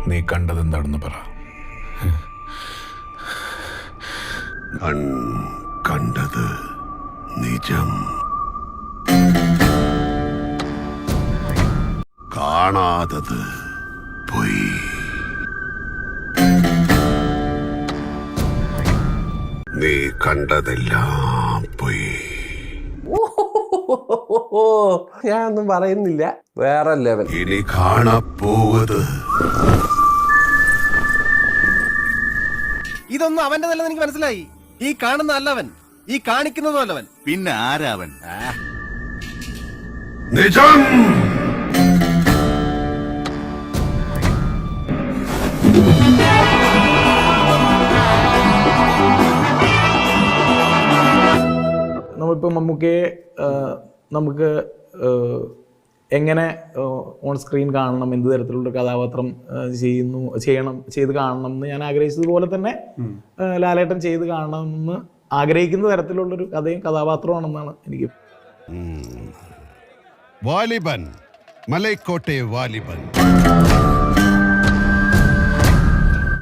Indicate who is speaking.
Speaker 1: നീ കണ്ടതെന്താണെന്ന് പറ.
Speaker 2: കണ്ടത് നിജം, കാണാതത് പൊയ്. നീ കണ്ടതെല്ലാം പൊയ്.
Speaker 3: ഞാൻ ഒന്നും പറയുന്നില്ല, വേറെ ലെവൽ.
Speaker 2: ഇനി കാണപ്പോവത്
Speaker 4: ഇതൊന്നും അവന്റെതല്ലെന്ന് എനിക്ക് മനസ്സിലായി. ഈ കാണുന്ന അല്ലവൻ, ഈ കാണിക്കുന്നതും അല്ലവൻ.
Speaker 5: പിന്നെ ആരാവൻ?
Speaker 2: നിജം.
Speaker 6: നമ്മളിപ്പോൾ മമ്മൂക്കയെ നമുക്ക് എങ്ങനെ ഓൺ സ്ക്രീൻ കാണണം, എന്ത് തരത്തിലുള്ള കഥാപാത്രം ചെയ്ത് കാണണം എന്ന് ഞാൻ ആഗ്രഹിച്ചതുപോലെ തന്നെ ലാലേട്ടൻ ചെയ്ത് കാണണമെന്ന് ആഗ്രഹിക്കുന്ന തരത്തിലുള്ളൊരു കഥയും കഥാപാത്രമാണെന്നാണ് എനിക്ക്.
Speaker 2: വാലിബൻ, മലൈക്കോട്ടെ വാലിബൻ.